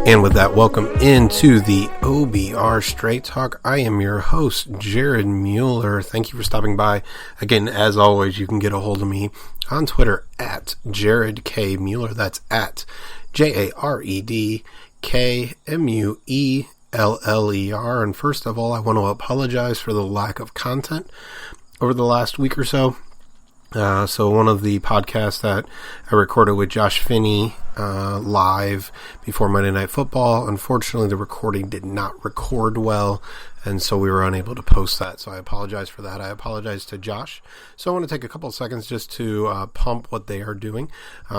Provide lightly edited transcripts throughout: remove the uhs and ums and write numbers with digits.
And with that, welcome into the OBR Straight Talk. I am your host, Jared Mueller. Thank you for stopping by. Again, as always, you can get a hold of me on Twitter at Jared K. Mueller. That's at JaredKMueller. And first of all, I want to apologize for the lack of content over the last week or so. So one of the podcasts that I recorded with Josh Finney live before Monday Night Football, unfortunately the recording did not record well, and so we were unable to post that. So I apologize for that. I apologize to Josh. So I want to take a couple of seconds just to pump what they are doing.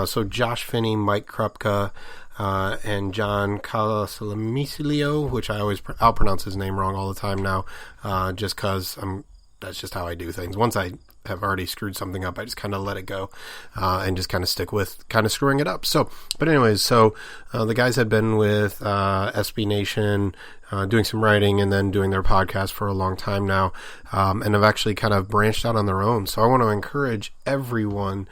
So Josh Finney, Mike Krupka, and John Calamicilio, which I'll pronounce his name wrong all the time now, just because that's just how I do things. Once I have already screwed something up, I just kind of let it go and just kind of stick with kind of screwing it up. But anyways, the guys had been with SB Nation doing some writing and then doing their podcast for a long time now, and have actually kind of branched out on their own. So I want to encourage everyone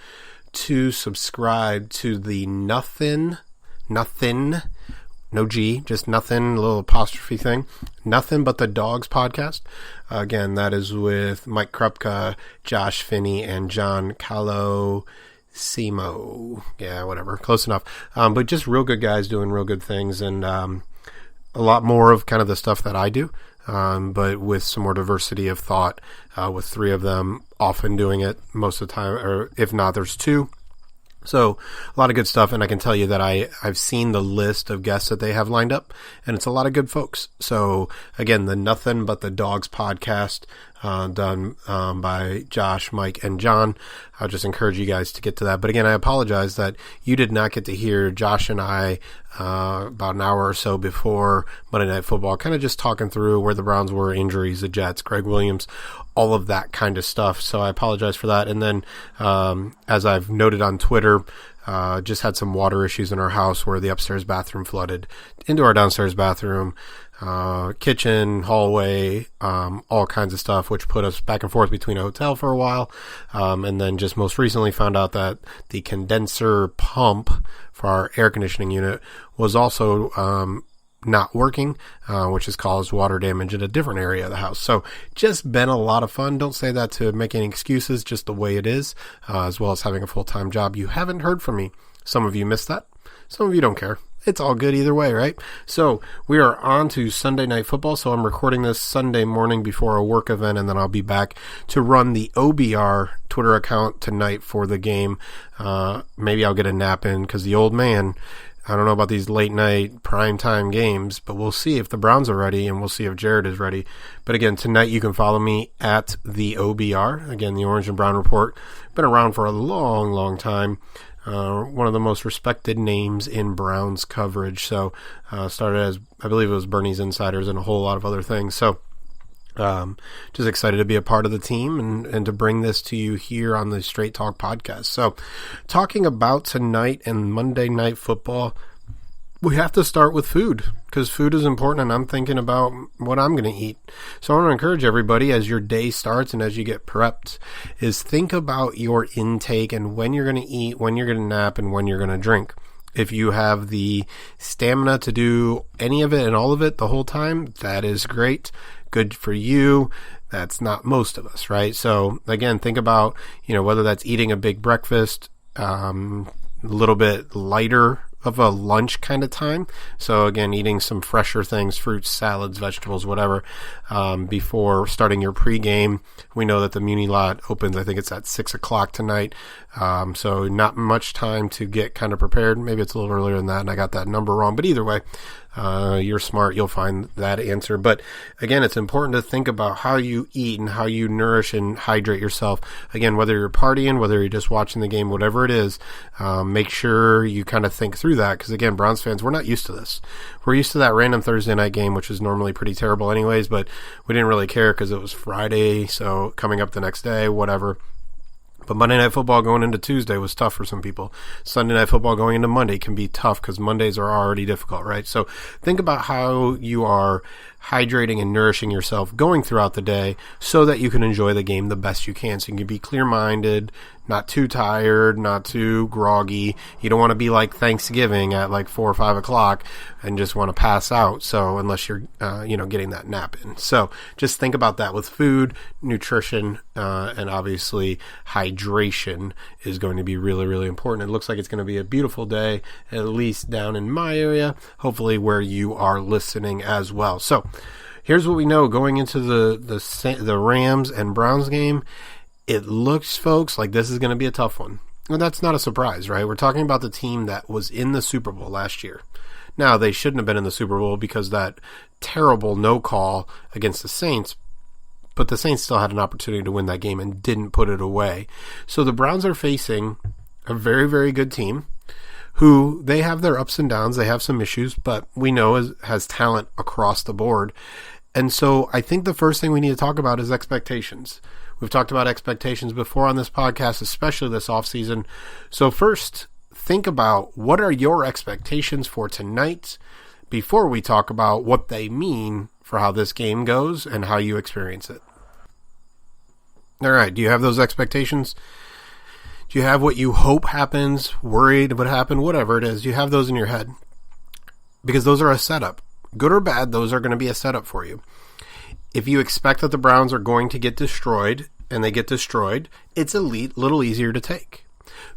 to subscribe to the Nothing, no G, just nothing, a little apostrophe thing. Nothing But the Dogs podcast. Again, that is with Mike Krupka, Josh Finney, and John Calosimo. Yeah, whatever. Close enough. But just real good guys doing real good things, and a lot more of kind of the stuff that I do, but with some more diversity of thought, with three of them often doing it most of the time, or if not, there's two. So a lot of good stuff, and I can tell you that I've seen the list of guests that they have lined up, and it's a lot of good folks. So again, the Nothing But the Dogs podcast, done by Josh, Mike, and John. I'll just encourage you guys to get to that. But again, I apologize that you did not get to hear Josh and I about an hour or so before Monday Night Football, kind of just talking through where the Browns were, injuries, the Jets, Greg Williams, all of that kind of stuff. So I apologize for that. And then, as I've noted on Twitter, just had some water issues in our house where the upstairs bathroom flooded into our downstairs bathroom, kitchen, hallway, all kinds of stuff, which put us back and forth between a hotel for a while. And then just most recently found out that the condenser pump for our air conditioning unit was also, not working, which has caused water damage in a different area of the house. So just been a lot of fun. Don't say that to make any excuses, just the way it is, as well as having a full-time job. You haven't heard from me. Some of you missed that. Some of you don't care. It's all good either way, right? So we are on to Sunday Night Football. So I'm recording this Sunday morning before a work event, and then I'll be back to run the OBR Twitter account tonight for the game. Maybe I'll get a nap in because the old man, I don't know about these late night primetime games, but we'll see if the Browns are ready, and we'll see if Jared is ready. But again, tonight you can follow me at the OBR. Again, the Orange and Brown Report. Been around for a long, long time. One of the most respected names in Browns coverage. So, started as, I believe it was Bernie's Insiders and a whole lot of other things. So, just excited to be a part of the team and to bring this to you here on the Straight Talk podcast. So, talking about tonight and Monday Night Football, we have to start with food because food is important, and I'm thinking about what I'm going to eat. So I want to encourage everybody as your day starts and as you get prepped is think about your intake and when you're going to eat, when you're going to nap, and when you're going to drink. If you have the stamina to do any of it and all of it the whole time, that is great. Good for you. That's not most of us, right? So again, think about, whether that's eating a big breakfast, a little bit lighter of a lunch kind of time. So again, eating some fresher things, fruits, salads, vegetables, whatever, before starting your pregame. We know that the Muni lot opens, I think it's at 6:00 tonight. So not much time to get kind of prepared. Maybe it's a little earlier than that and I got that number wrong, but either way, you're smart. You'll find that answer. But again, it's important to think about how you eat and how you nourish and hydrate yourself. Again, whether you're partying, whether you're just watching the game, whatever it is, make sure you kind of think through that. Because again, Browns fans, we're not used to this. We're used to that random Thursday night game, which is normally pretty terrible anyways, but we didn't really care because it was Friday. So coming up the next day, whatever. But Monday Night Football going into Tuesday was tough for some people. Sunday Night Football going into Monday can be tough because Mondays are already difficult, right? So think about how you are hydrating and nourishing yourself going throughout the day so that you can enjoy the game the best you can. So you can be clear-minded, not too tired, not too groggy. You don't want to be like Thanksgiving at like 4 or 5 o'clock and just want to pass out. So unless you're, getting that nap in. So just think about that with food, nutrition, and obviously hydration is going to be really, really important. It looks like it's going to be a beautiful day, at least down in my area, hopefully where you are listening as well. So here's what we know going into the Rams and Browns game. It looks, folks, like this is going to be a tough one. Well, that's not a surprise, right? We're talking about the team that was in the Super Bowl last year. Now, they shouldn't have been in the Super Bowl because that terrible no call against the Saints, but the Saints still had an opportunity to win that game and didn't put it away. So the Browns are facing a very, very good team who they have their ups and downs. They have some issues, but we know has talent across the board. And so I think the first thing we need to talk about is expectations. We've talked about expectations before on this podcast, especially this offseason. So first, think about what are your expectations for tonight before we talk about what they mean for how this game goes and how you experience it. All right, do you have those expectations? Do you have what you hope happens, worried would happen, whatever it is? Do you have those in your head? Because those are a setup. Good or bad, those are going to be a setup for you. If you expect that the Browns are going to get destroyed, and they get destroyed, it's a little easier to take.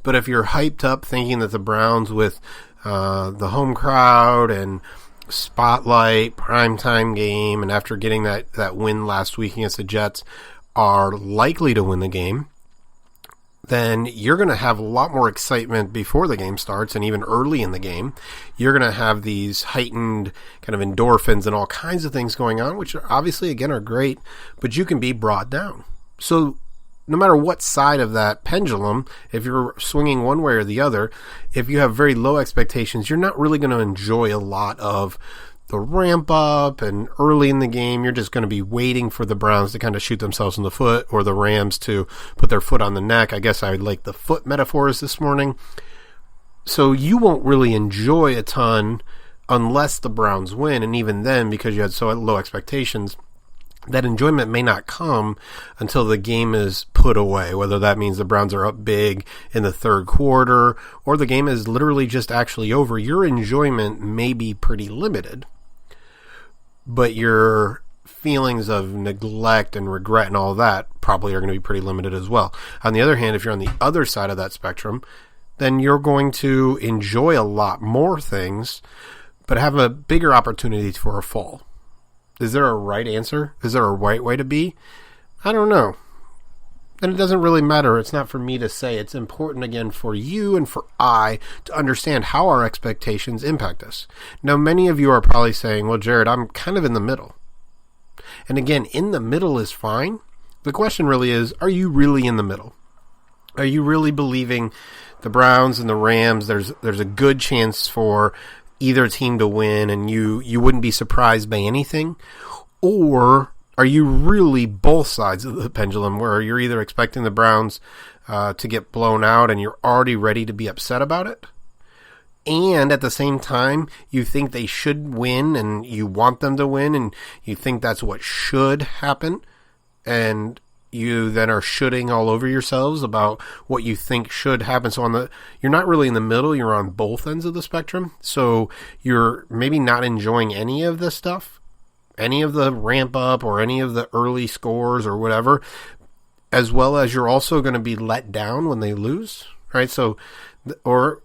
But if you're hyped up thinking that the Browns with the home crowd and spotlight, primetime game, and after getting that win last week against the Jets are likely to win the game, then you're going to have a lot more excitement before the game starts and even early in the game. You're going to have these heightened kind of endorphins and all kinds of things going on, which obviously, again, are great, but you can be brought down. So no matter what side of that pendulum, if you're swinging one way or the other, if you have very low expectations, you're not really going to enjoy a lot of the ramp up, and early in the game, you're just going to be waiting for the Browns to kind of shoot themselves in the foot or the Rams to put their foot on the neck. I guess I would like the foot metaphors this morning. So you won't really enjoy a ton unless the Browns win, and even then, because you had so low expectations, that enjoyment may not come until the game is put away, whether that means the Browns are up big in the third quarter or the game is literally just actually over. Your enjoyment may be pretty limited, but your feelings of neglect and regret and all that probably are going to be pretty limited as well. On the other hand, if you're on the other side of that spectrum, then you're going to enjoy a lot more things, but have a bigger opportunity for a fall. Is there a right answer? Is there a right way to be? I don't know. And it doesn't really matter. It's not for me to say. It's important, again, for you and for I to understand how our expectations impact us. Now, many of you are probably saying, well, Jared, I'm kind of in the middle. And again, in the middle is fine. The question really is, are you really in the middle? Are you really believing the Browns and the Rams, there's a good chance for either team to win and you wouldn't be surprised by anything? Or are you really both sides of the pendulum where you're either expecting the Browns to get blown out and you're already ready to be upset about it, and at the same time you think they should win and you want them to win and you think that's what should happen, and you then are shooting all over yourselves about what you think should happen. So you're not really in the middle, you're on both ends of the spectrum. So you're maybe not enjoying any of this stuff, any of the ramp up or any of the early scores or whatever, as well as you're also going to be let down when they lose, right? So, or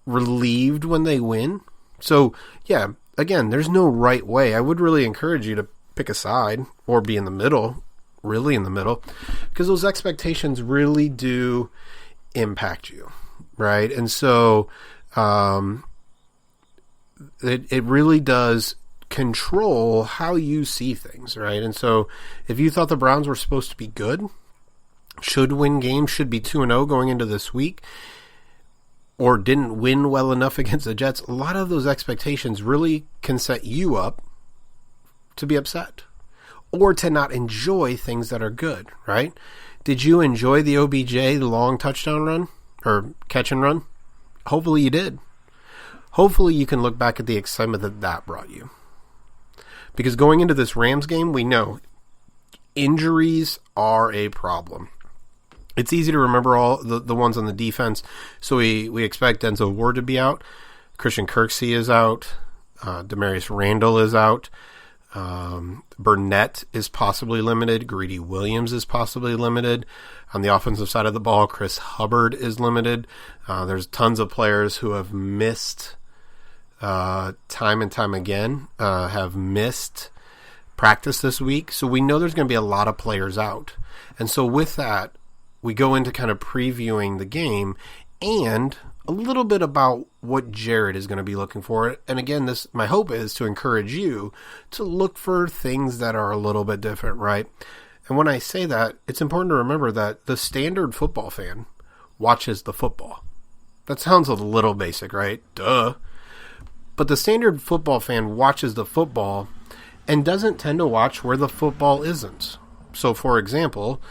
relieved when they win. So yeah, again, there's no right way. I would really encourage you to pick a side or be in the middle, really in the middle, because those expectations really do impact you, right? And so it really does control how you see things, right? And so if you thought the Browns were supposed to be good, should win games, should be 2-0 going into this week, or didn't win well enough against the Jets, a lot of those expectations really can set you up to be upset or to not enjoy things that are good, right? Did you enjoy the OBJ long touchdown run or catch and run? Hopefully you did. Hopefully you can look back at the excitement that brought you. Because going into this Rams game, we know injuries are a problem. It's easy to remember all the ones on the defense. So we expect Denzel Ward to be out. Christian Kirksey is out. Demarius Randall is out. Burnett is possibly limited. Greedy Williams is possibly limited. On the offensive side of the ball, Chris Hubbard is limited. There's tons of players who have missed time and time again, have missed practice this week. So we know there's going to be a lot of players out. And so with that, we go into kind of previewing the game and a little bit about what Jared is going to be looking for. And again, my hope is to encourage you to look for things that are a little bit different, right? And when I say that, it's important to remember that the standard football fan watches the football. That sounds a little basic, right? Duh. But the standard football fan watches the football and doesn't tend to watch where the football isn't. So, for example,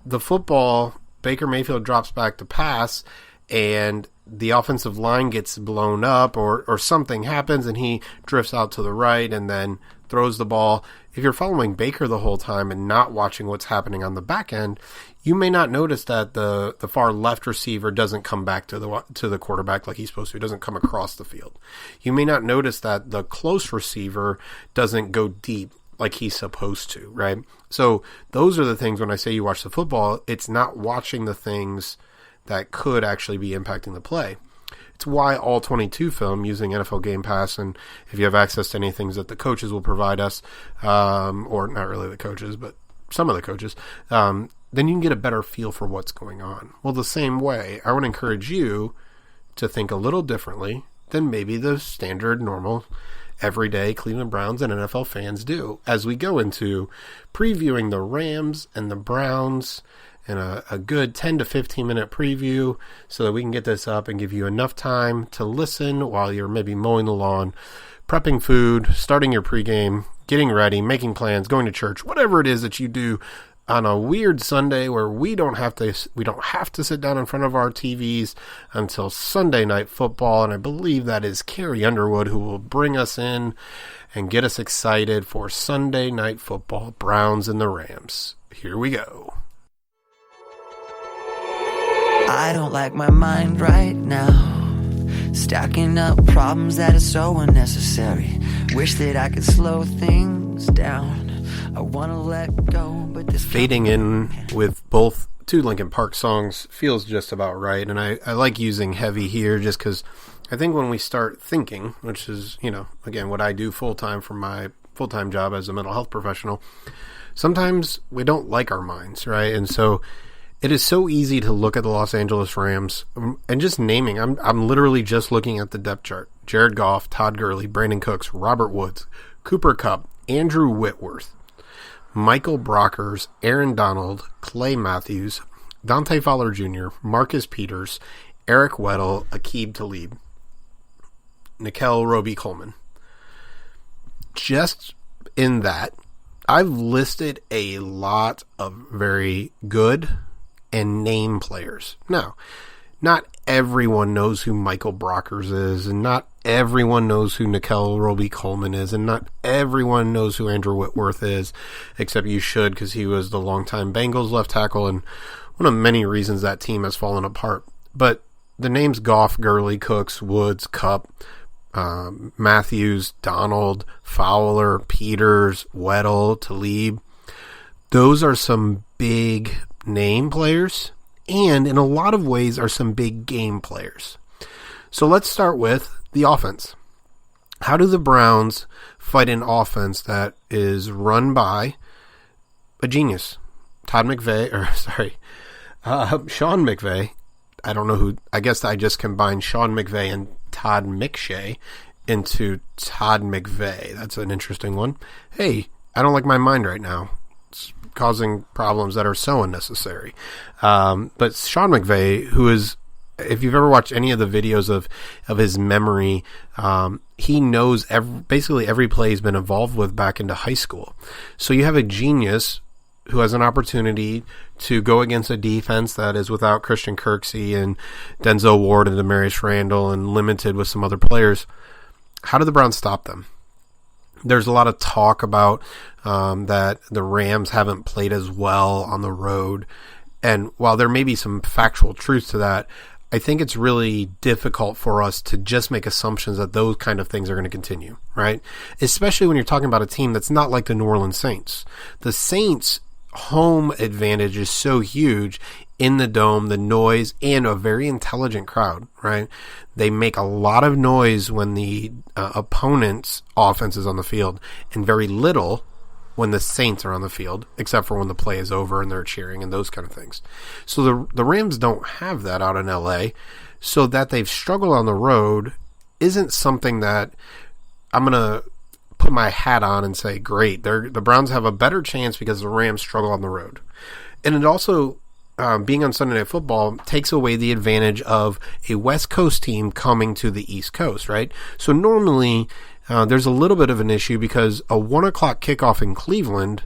the football, Baker Mayfield drops back to pass, and the offensive line gets blown up or something happens and he drifts out to the right and then throws the ball. If you're following Baker the whole time and not watching what's happening on the back end, you may not notice that the far left receiver doesn't come back to the quarterback like he's supposed to. It doesn't come across the field. You may not notice that the close receiver doesn't go deep like he's supposed to, right? So those are the things when I say you watch the football, it's not watching the things that could actually be impacting the play. It's why all 22 film using NFL Game Pass, and if you have access to any things that the coaches will provide us, or not really the coaches, but some of the coaches, then you can get a better feel for what's going on. Well, the same way, I want to encourage you to think a little differently than maybe the standard, normal, everyday Cleveland Browns and NFL fans do as we go into previewing the Rams and the Browns in a good 10 to 15 minute preview so that we can get this up and give you enough time to listen while you're maybe mowing the lawn, prepping food, starting your pregame, getting ready, making plans, going to church, whatever it is that you do on a weird Sunday where we don't have to sit down in front of our TVs until Sunday Night Football. And I believe that is Carrie Underwood who will bring us in and get us excited for Sunday Night Football, Browns and the Rams. Here we go. I don't like my mind right now, stacking up problems that are so unnecessary. Wish that I could slow things down. I want to let go, but this fading in with both two Linkin Park songs feels just about right. And I like using heavy here just because I think when we start thinking, which is, again, what I do full-time for my full-time job as a mental health professional, sometimes we don't like our minds, right? And so it is so easy to look at the Los Angeles Rams and just naming. I'm literally just looking at the depth chart. Jared Goff, Todd Gurley, Brandon Cooks, Robert Woods, Cooper Kupp, Andrew Whitworth, Michael Brockers, Aaron Donald, Clay Matthews, Dante Fowler Jr., Marcus Peters, Eric Weddle, Aqib Talib, Nickel Roby-Coleman. Just in that, I've listed a lot of very good and name players. Now, not everyone knows who Michael Brockers is, and not everyone knows who Nickel Roby-Coleman is, and not everyone knows who Andrew Whitworth is, except you should because he was the longtime Bengals left tackle and one of many reasons that team has fallen apart. But the names Goff, Gurley, Cooks, Woods, Kupp, Matthews, Donald, Fowler, Peters, Weddle, Talib, those are some big name players, and in a lot of ways are some big game players. So let's start with the offense. How do the Browns fight an offense that is run by a genius? Sean McVay. I don't know who, I guess I just combined Sean McVay and Todd McShay into Todd McVay. That's an interesting one. Hey, I don't like my mind right now. It's causing problems that are so unnecessary. But Sean McVay, who is, if you've ever watched any of the videos of his memory, he knows basically every play he's been involved with back into high school. So you have a genius who has an opportunity to go against a defense that is without Christian Kirksey and Denzel Ward and Demarius Randall and limited with some other players. How do the Browns stop them? There's a lot of talk about that the Rams haven't played as well on the road. And while there may be some factual truth to that, I think it's really difficult for us to just make assumptions that those kind of things are going to continue, right? Especially when you're talking about a team that's not like the New Orleans Saints. The Saints' home advantage is so huge in the dome, the noise, and a very intelligent crowd, right? They make a lot of noise when the opponent's offense is on the field, and very little when the Saints are on the field, except for when the play is over and they're cheering and those kind of things. So the Rams don't have that out in LA. So that they've struggled on the road isn't something that I'm going to put my hat on and say, great, the Browns have a better chance because the Rams struggle on the road. And it also, being on Sunday Night Football, takes away the advantage of a West Coast team coming to the East Coast, right? So normally, there's a little bit of an issue because a 1 o'clock kickoff in Cleveland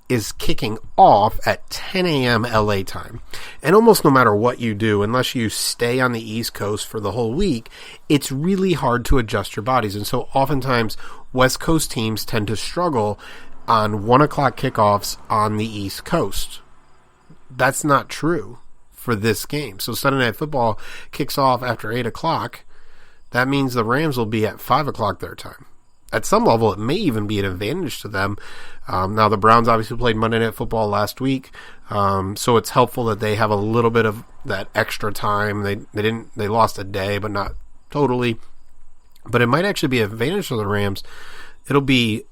is kicking off at 10 a.m. LA time. And almost no matter what you do, unless you stay on the East Coast for the whole week, it's really hard to adjust your bodies. And so oftentimes West Coast teams tend to struggle on 1 o'clock kickoffs on the East Coast. That's not true for this game. So Sunday Night Football kicks off after 8 o'clock. That means the Rams will be at 5 o'clock their time. At some level, it may even be an advantage to them. Now, the Browns obviously played Monday Night Football last week, so it's helpful that they have a little bit of that extra time. They lost a day, but not totally. But it might actually be an advantage for the Rams. It'll be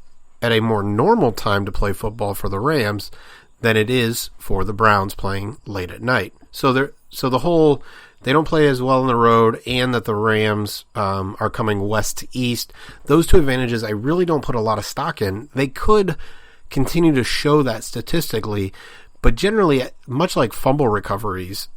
at a more normal time to play football for the Rams than it is for the Browns playing late at night. So the whole, they don't play as well on the road, and that the Rams are coming west to east. Those two advantages I really don't put a lot of stock in. They could continue to show that statistically, but generally, much like fumble recoveries,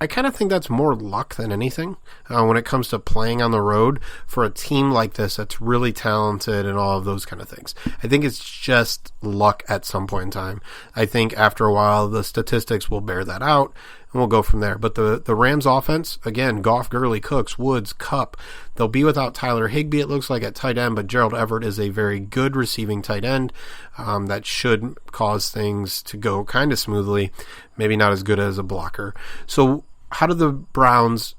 I kind of think that's more luck than anything when it comes to playing on the road for a team like this that's really talented and all of those kind of things. I think it's just luck at some point in time. I think after a while, the statistics will bear that out, and we'll go from there. But the Rams offense, again, Goff, Gurley, Cooks, Woods, Kupp, they'll be without Tyler Higbee, it looks like, at tight end, but Gerald Everett is a very good receiving tight end that should cause things to go kind of smoothly, maybe not as good as a blocker. So how do the Browns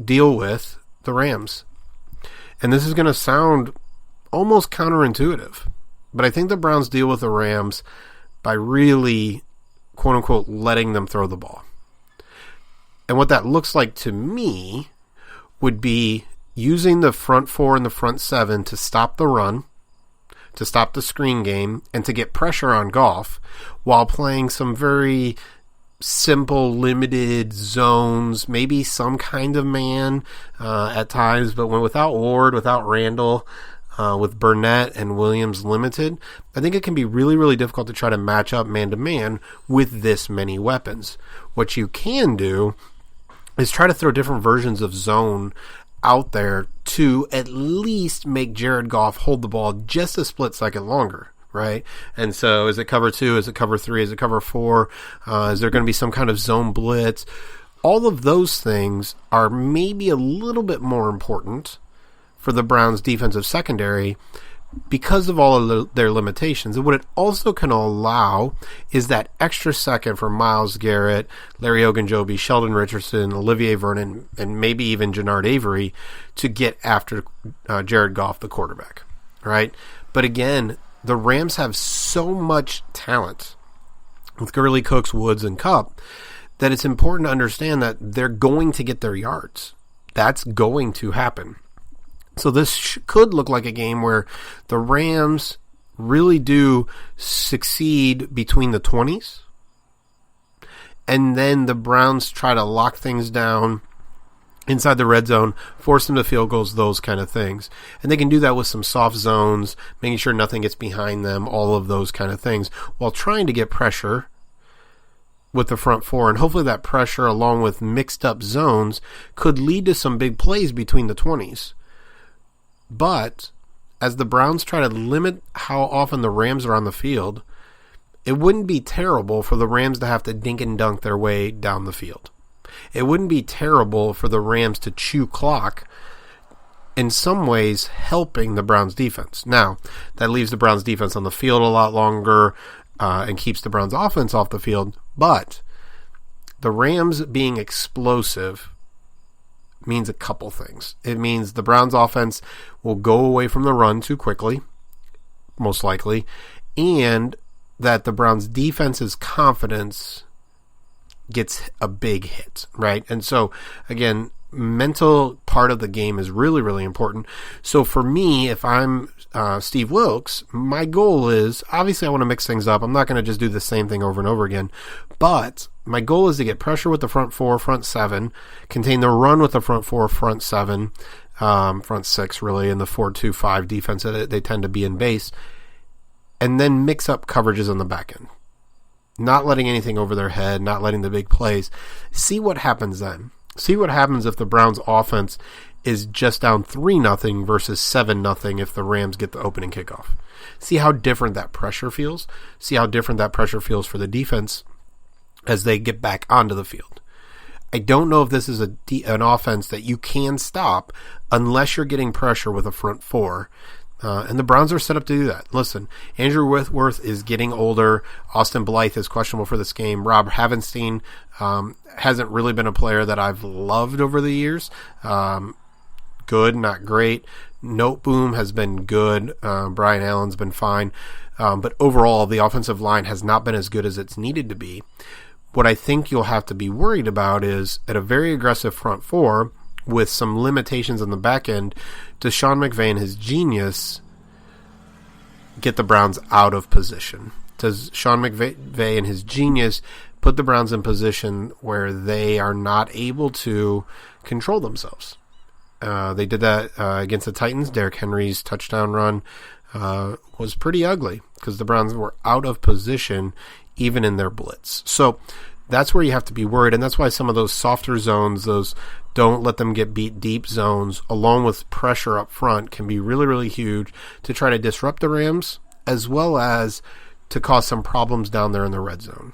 deal with the Rams? And this is going to sound almost counterintuitive, but I think the Browns deal with the Rams by really, quote-unquote, letting them throw the ball. And what that looks like to me would be using the front four and the front seven to stop the run, to stop the screen game, and to get pressure on Goff while playing some very simple, limited zones, maybe some kind of man at times, but when without Ward, without Randall, with Burnett and Williams limited, I think it can be really, really difficult to try to match up man-to-man with this many weapons. What you can do is try to throw different versions of zone out there to at least make Jared Goff hold the ball just a split second longer, right? And so is it cover 2? Is it cover 3? Is it cover 4? Is there going to be some kind of zone blitz? All of those things are maybe a little bit more important for the Browns' defensive secondary because of all of their limitations. And what it also can allow is that extra second for Myles Garrett, Larry Ogunjobi, Sheldon Richardson, Olivier Vernon, and maybe even Jannard Avery to get after Jared Goff, the quarterback, right? But again, the Rams have so much talent with Gurley, Cooks, Woods, and Kupp that it's important to understand that they're going to get their yards. That's going to happen. So this could look like a game where the Rams really do succeed between the 20s, and then the Browns try to lock things down inside the red zone, force them to field goals, those kind of things. And they can do that with some soft zones, making sure nothing gets behind them, all of those kind of things, while trying to get pressure with the front four. And hopefully that pressure, along with mixed up zones, could lead to some big plays between the 20s. But as the Browns try to limit how often the Rams are on the field, it wouldn't be terrible for the Rams to have to dink and dunk their way down the field. It wouldn't be terrible for the Rams to chew clock in some ways helping the Browns defense. Now, that leaves the Browns defense on the field a lot longer and keeps the Browns offense off the field, but the Rams being explosive means a couple things. It means the Browns offense will go away from the run too quickly, most likely, and that the Browns defense's confidence gets a big hit, right? And so, again, mental part of the game is really, really important. So for me, if I'm Steve Wilks, my goal is, obviously I want to mix things up. I'm not going to just do the same thing over and over again, but my goal is to get pressure with the front four, front seven, contain the run with the front four, front seven, front six really, and the 4-2-5 defense that they tend to be in base, and then mix up coverages on the back end. Not letting anything over their head, not letting the big plays. See what happens then. See what happens if the Browns offense is just down 3-0 versus 7-0 if the Rams get the opening kickoff. See how different that pressure feels. See how different that pressure feels for the defense as they get back onto the field. I don't know if this is an offense that you can stop unless you're getting pressure with a front four. And the Browns are set up to do that. Listen, Andrew Whitworth is getting older. Austin Blythe is questionable for this game. Rob Havenstein hasn't really been a player that I've loved over the years. Good, not great. Noteboom has been good. Brian Allen's been fine. But overall, the offensive line has not been as good as it's needed to be. What I think you'll have to be worried about is at a very aggressive front four with some limitations on the back end, does Sean McVay and his genius get the Browns out of position? Does Sean McVay and his genius put the Browns in position where they are not able to control themselves? They did that against the Titans. Derrick Henry's touchdown run was pretty ugly because the Browns were out of position even in their blitz. So that's where you have to be worried, and that's why some of those softer zones, those don't let them get beat deep zones, along with pressure up front, can be really, really huge to try to disrupt the Rams as well as to cause some problems down there in the red zone.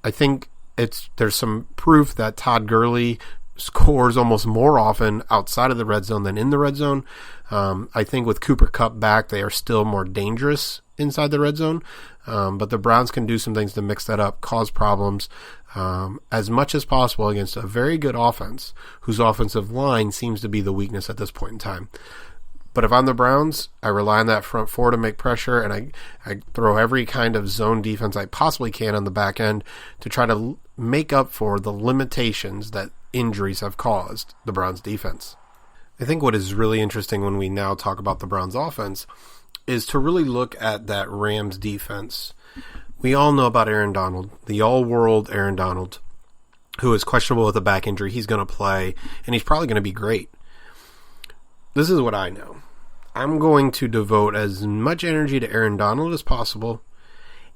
I think there's some proof that Todd Gurley scores almost more often outside of the red zone than in the red zone. I think with Cooper Kupp back, they are still more dangerous inside the red zone. But the Browns can do some things to mix that up, cause problems as much as possible against a very good offense whose offensive line seems to be the weakness at this point in time. But if I'm the Browns, I rely on that front four to make pressure, and I throw every kind of zone defense I possibly can on the back end to try to make up for the limitations that injuries have caused the Browns defense. I think what is really interesting when we now talk about the Browns offense is to really look at that Rams defense. We all know about Aaron Donald, the all-world Aaron Donald, who is questionable with a back injury. He's going to play, and he's probably going to be great. This is what I know. I'm going to devote as much energy to Aaron Donald as possible,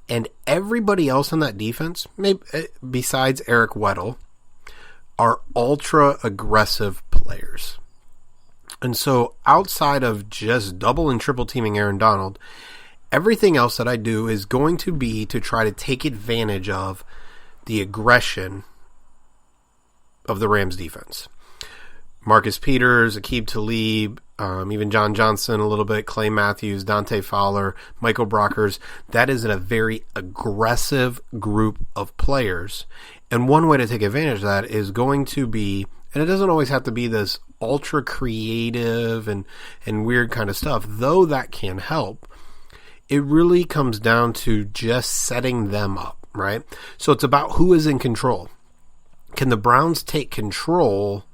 and everybody else on that defense, maybe besides Eric Weddle, are ultra-aggressive players. And so outside of just double and triple teaming Aaron Donald, everything else that I do is going to be to try to take advantage of the aggression of the Rams defense. Marcus Peters, Aqib Talib, even John Johnson a little bit, Clay Matthews, Dante Fowler, Michael Brockers. That is a very aggressive group of players. And one way to take advantage of that is going to be, and it doesn't always have to be this ultra creative and weird kind of stuff, though that can help. It really comes down to just setting them up, right? So it's about who is in control. Can the Browns take control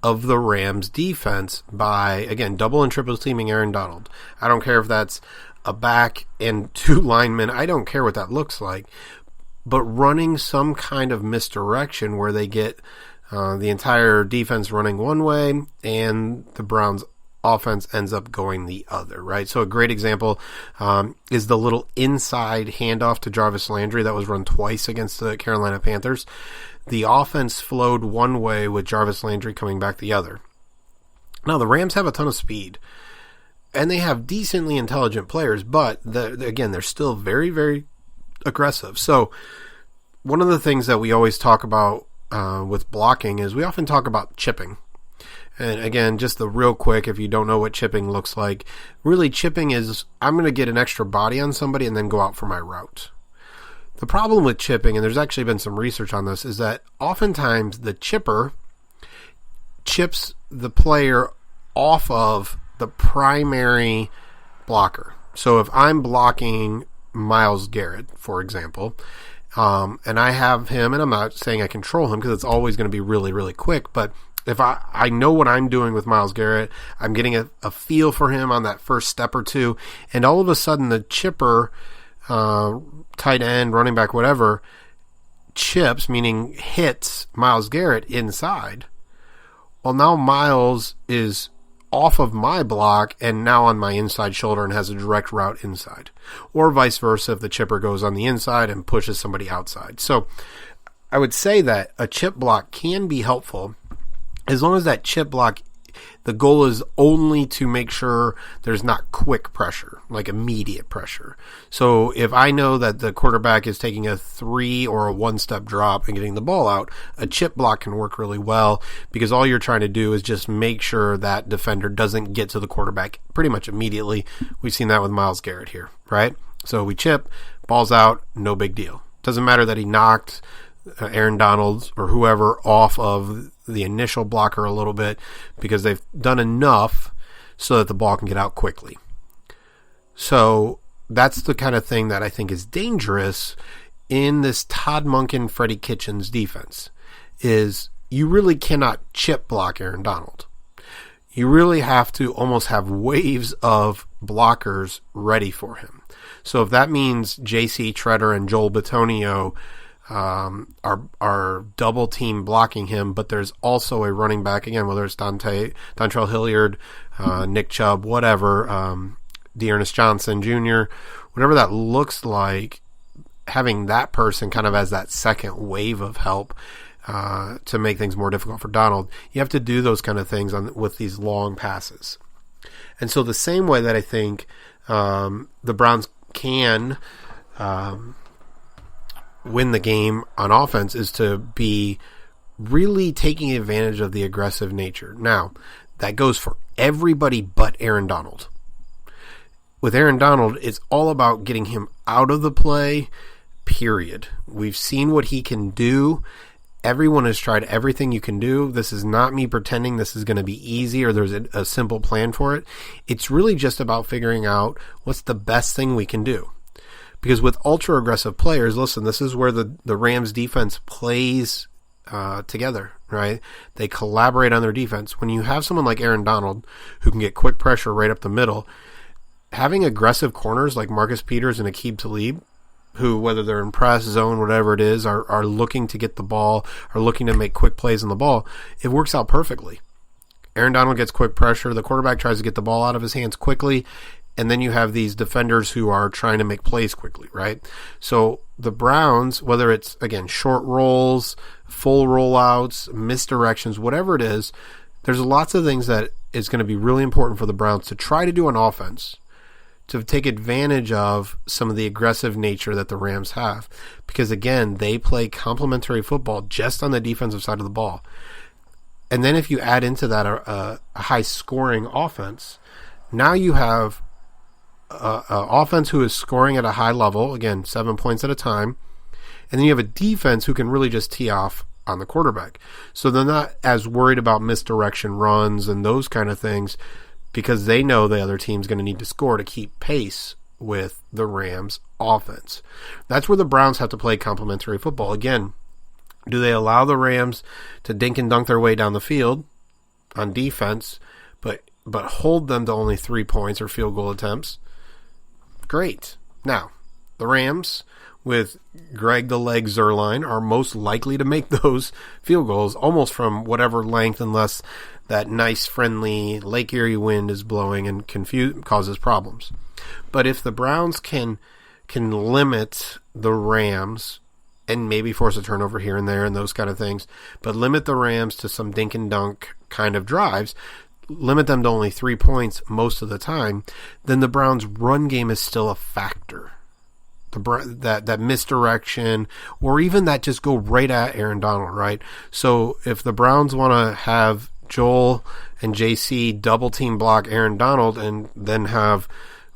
of the Rams defense by, again, double and triple teaming Aaron Donald? I don't care if that's a back and two linemen. I don't care what that looks like. But running some kind of misdirection where they get the entire defense running one way and the Browns offense ends up going the other, right? So a great example is the little inside handoff to Jarvis Landry that was run twice against the Carolina Panthers. The offense flowed one way with Jarvis Landry coming back the other. Now, the Rams have a ton of speed, and they have decently intelligent players, but again, they're still very, very aggressive. So one of the things that we always talk about with blocking is we often talk about chipping. And again, just the real quick, if you don't know what chipping looks like, really chipping is I'm going to get an extra body on somebody and then go out for my route. The problem with chipping, and there's actually been some research on this, is that oftentimes the chipper chips the player off of the primary blocker. So if I'm blocking Myles Garrett, for example, and I have him, and I'm not saying I control him because it's always going to be really, really quick, but if I know what I'm doing with Myles Garrett, I'm getting a feel for him on that first step or two, and all of a sudden the chipper, tight end, running back, whatever, chips, meaning hits Myles Garrett inside. Well, now Myles is off of my block and now on my inside shoulder and has a direct route inside. Or vice versa if the chipper goes on the inside and pushes somebody outside. So I would say that a chip block can be helpful as long as that chip block, the goal is only to make sure there's not quick pressure, like immediate pressure. So if I know that the quarterback is taking a 3 or a 1-step drop and getting the ball out, a chip block can work really well because all you're trying to do is just make sure that defender doesn't get to the quarterback pretty much immediately. We've seen that with Myles Garrett here, right? So we chip, ball's out, no big deal. Doesn't matter that he knocked Aaron Donald or whoever off of the initial blocker a little bit because they've done enough so that the ball can get out quickly. So that's the kind of thing that I think is dangerous in this Todd Monken, Freddie Kitchens defense is you really cannot chip block Aaron Donald. You really have to almost have waves of blockers ready for him. So if that means J.C. Treader and Joel Bitonio are double team blocking him, but there's also a running back, again, whether it's Dontrell Hilliard, Nick Chubb, whatever, Dearness Johnson Jr., whatever that looks like, having that person kind of as that second wave of help to make things more difficult for Donald. You have to do those kind of things with these long passes. And so the same way that I think the Browns can win the game on offense is to be really taking advantage of the aggressive nature. Now, that goes for everybody but Aaron Donald. With Aaron Donald, it's all about getting him out of the play, period. We've seen what he can do. Everyone has tried everything you can do. This is not me pretending this is going to be easy or there's a simple plan for it. It's really just about figuring out what's the best thing we can do. Because with ultra-aggressive players, listen, this is where the Rams defense plays together, right? They collaborate on their defense. When you have someone like Aaron Donald who can get quick pressure right up the middle, having aggressive corners like Marcus Peters and Aqib Talib, who, whether they're in press, zone, whatever it is, are looking to get the ball, are looking to make quick plays on the ball, it works out perfectly. Aaron Donald gets quick pressure. The quarterback tries to get the ball out of his hands quickly. And then you have these defenders who are trying to make plays quickly, right? So the Browns, whether it's, again, short rolls, full rollouts, misdirections, whatever it is, there's lots of things that is going to be really important for the Browns to try to do on offense to take advantage of some of the aggressive nature that the Rams have. Because, again, they play complementary football just on the defensive side of the ball. And then if you add into that a high-scoring offense, now you have offense who is scoring at a high level, again, 7 points at a time, and then you have a defense who can really just tee off on the quarterback. So they're not as worried about misdirection runs and those kind of things because they know the other team's going to need to score to keep pace with the Rams' offense. That's where the Browns have to play complementary football. Again, do they allow the Rams to dink and dunk their way down the field on defense, but hold them to only 3 points or field goal attempts? Great. Now, the Rams, with Greg the Leg Zuerlein, are most likely to make those field goals almost from whatever length unless that nice, friendly Lake Erie wind is blowing and causes problems. But if the Browns can limit the Rams and maybe force a turnover here and there and those kind of things, but limit the Rams to some dink and dunk kind of drives, limit them to only 3 points most of the time, then the Browns' run game is still a factor. That misdirection, or even that just go right at Aaron Donald, right? So if the Browns want to have Joel and JC double team block Aaron Donald and then have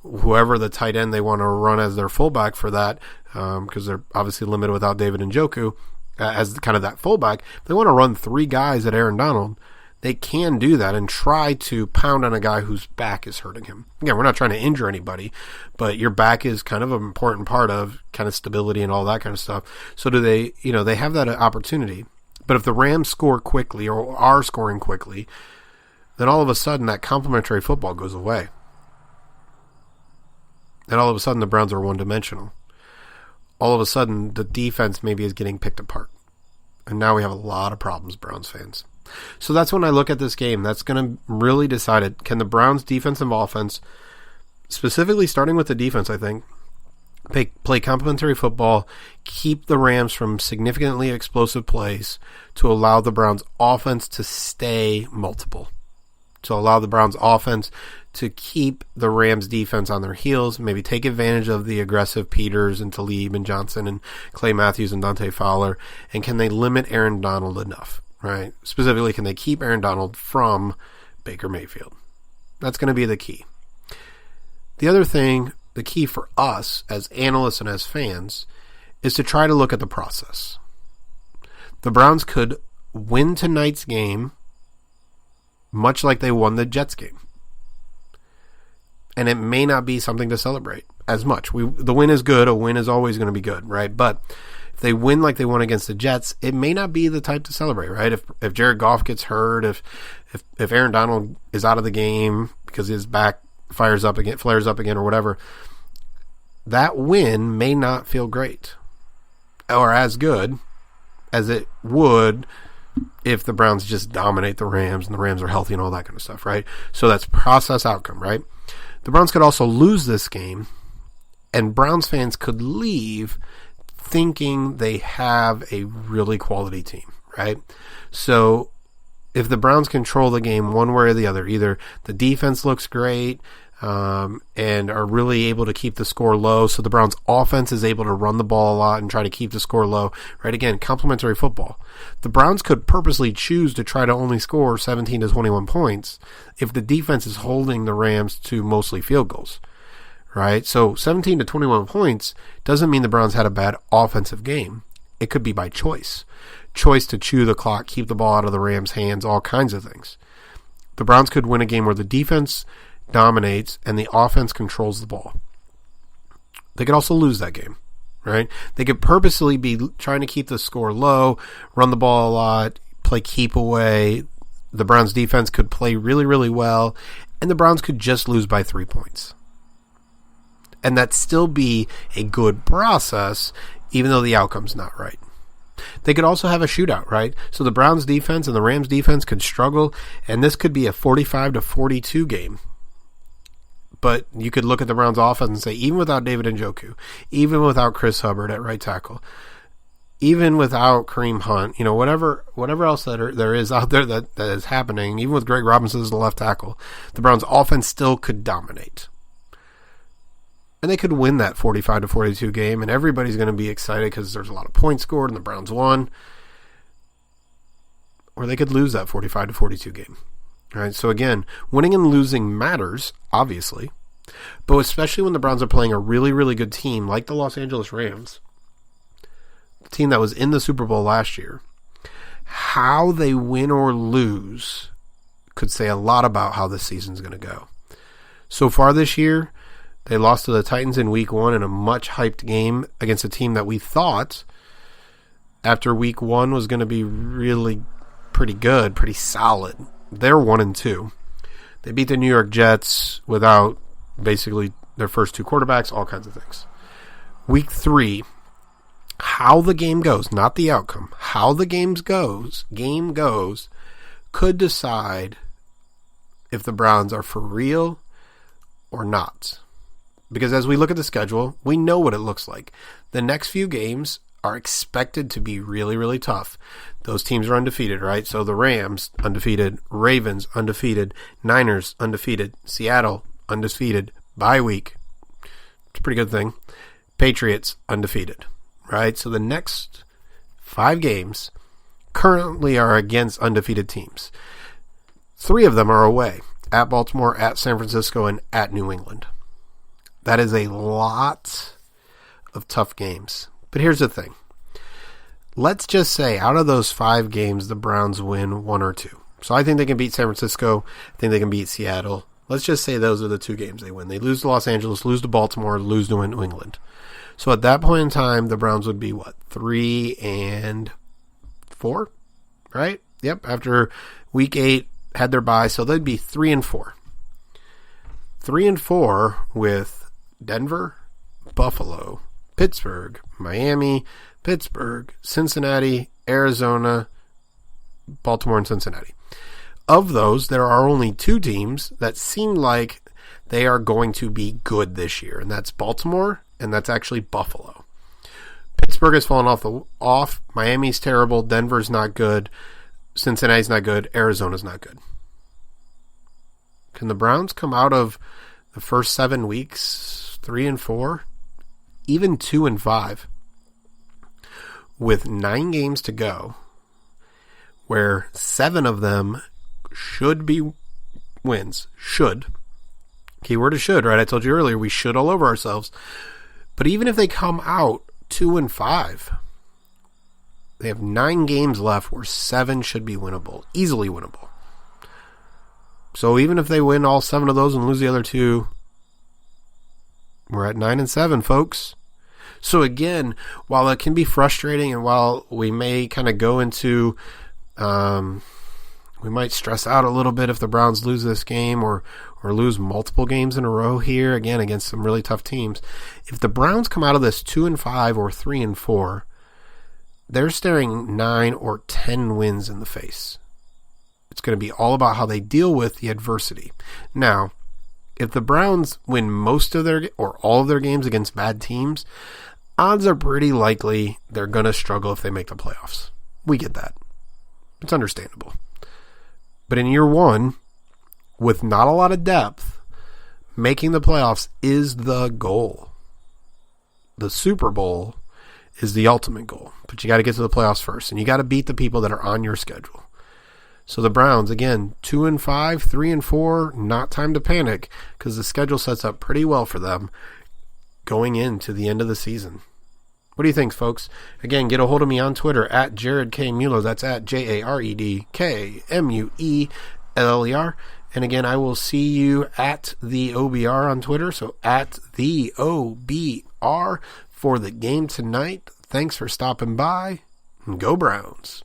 whoever the tight end they want to run as their fullback for that, because they're obviously limited without David Njoku as kind of that fullback. If they want to run 3 guys at Aaron Donald, they can do that and try to pound on a guy whose back is hurting him. Again, we're not trying to injure anybody, but your back is kind of an important part of kind of stability and all that kind of stuff. So do they, they have that opportunity. But if the Rams score quickly or are scoring quickly, then all of a sudden that complementary football goes away. And all of a sudden the Browns are one-dimensional. All of a sudden the defense maybe is getting picked apart. And now we have a lot of problems, Browns fans. So that's when I look at this game. That's going to really decide it. Can the Browns defensive offense, specifically starting with the defense, I think, play complementary football, keep the Rams from significantly explosive plays to allow the Browns offense to stay multiple, to allow the Browns offense to keep the Rams defense on their heels, maybe take advantage of the aggressive Peters and Talib and Johnson and Clay Matthews and Dante Fowler, and can they limit Aaron Donald enough, right? Specifically, can they keep Aaron Donald from Baker Mayfield? That's going to be the key. The other thing, the key for us as analysts and as fans, is to try to look at the process. The Browns could win tonight's game much like they won the Jets game. And it may not be something to celebrate as much. The win is good. A win is always going to be good, right? But if they win like they won against the Jets, it may not be the type to celebrate, right? If Jared Goff gets hurt, if Aaron Donald is out of the game because his back flares up again, or whatever, that win may not feel great or as good as it would if the Browns just dominate the Rams and the Rams are healthy and all that kind of stuff, right? So that's process outcome, right? The Browns could also lose this game, and Browns fans could leave thinking they have a really quality team, right? So if the Browns control the game one way or the other, either the defense looks great and are really able to keep the score low, so the Browns offense is able to run the ball a lot and try to keep the score low, right? Again, complementary football. The Browns could purposely choose to try to only score 17 to 21 points if the defense is holding the Rams to mostly field goals, right? So 17 to 21 points doesn't mean the Browns had a bad offensive game. It could be by choice. Choice to chew the clock, keep the ball out of the Rams' hands, all kinds of things. The Browns could win a game where the defense dominates and the offense controls the ball. They could also lose that game, right? They could purposely be trying to keep the score low, run the ball a lot, play keep away. The Browns defense could play really, really well, and the Browns could just lose by 3 points. And that still be a good process, even though the outcome's not right. They could also have a shootout, right? So the Browns defense and the Rams defense could struggle, and this could be a 45 to 42 game. But you could look at the Browns offense and say, even without David Njoku, even without Chris Hubbard at right tackle, even without Kareem Hunt, whatever else there is out there that is happening, even with Greg Robinson as the left tackle, the Browns offense still could dominate. And they could win that 45 to 42 game, and everybody's going to be excited because there's a lot of points scored and the Browns won. Or they could lose that 45 to 42 game. All right, so again, winning and losing matters, obviously, but especially when the Browns are playing a really, really good team like the Los Angeles Rams, the team that was in the Super Bowl last year. How they win or lose could say a lot about how this season's going to go. So far this year, they lost to the Titans in Week 1 in a much hyped game against a team that we thought after Week 1 was going to be really pretty good, pretty solid. They're 1-2. They beat the New York Jets without basically their first 2 quarterbacks, all kinds of things. Week 3, how the game goes, not the outcome, how the game goes, could decide if the Browns are for real or not. Because as we look at the schedule, we know what it looks like. The next few games are expected to be really, really tough. Those teams are undefeated, right? So the Rams, undefeated. Ravens, undefeated. Niners, undefeated. Seattle, undefeated. Bye week. It's a pretty good thing. Patriots, undefeated, right? So the next 5 games currently are against undefeated teams. 3 of them are away. At Baltimore, at San Francisco, and at New England. That is a lot of tough games. But here's the thing. Let's just say out of those 5 games, the Browns win 1 or 2. So I think they can beat San Francisco. I think they can beat Seattle. Let's just say those are the 2 games they win. They lose to Los Angeles, lose to Baltimore, lose to New England. So at that point in time, the Browns would be what? 3-4, right? Yep. After week 8, had their bye, so they'd be 3-4. 3-4 with Denver, Buffalo, Pittsburgh, Miami, Pittsburgh, Cincinnati, Arizona, Baltimore, and Cincinnati. Of those, there are only 2 teams that seem like they are going to be good this year, and that's Baltimore, and that's actually Buffalo. Pittsburgh has fallen off. Miami's terrible. Denver's not good. Cincinnati's not good. Arizona's not good. Can the Browns come out of the first 7 weeks 3-4, even 2-5, with 9 games to go, where 7 of them should be wins? Should. Keyword is should, right? I told you earlier we should all over ourselves. But even if they come out 2-5, they have 9 games left where 7 should be winnable, easily winnable. So even if they win all 7 of those and lose the other 2, we're at 9-7, folks. So again, while it can be frustrating and while we may kind of go into, we might stress out a little bit if the Browns lose this game or lose multiple games in a row here, again, against some really tough teams. If the Browns come out of this 2-5 or 3-4, they're staring 9 or 10 wins in the face. It's going to be all about how they deal with the adversity. Now, if the Browns win most of their or all of their games against bad teams, odds are pretty likely they're going to struggle if they make the playoffs. We get that. It's understandable. But in year 1, with not a lot of depth, making the playoffs is the goal. The Super Bowl is the ultimate goal. But you got to get to the playoffs first, and you got to beat the people that are on your schedule. So the Browns, again, 2-5, 3-4, not time to panic because the schedule sets up pretty well for them going into the end of the season. What do you think, folks? Again, get a hold of me on Twitter at Jared K. Mueller. That's at JaredKMueller. And again, I will see you at the OBR on Twitter. So at the OBR for the game tonight. Thanks for stopping by. And go Browns.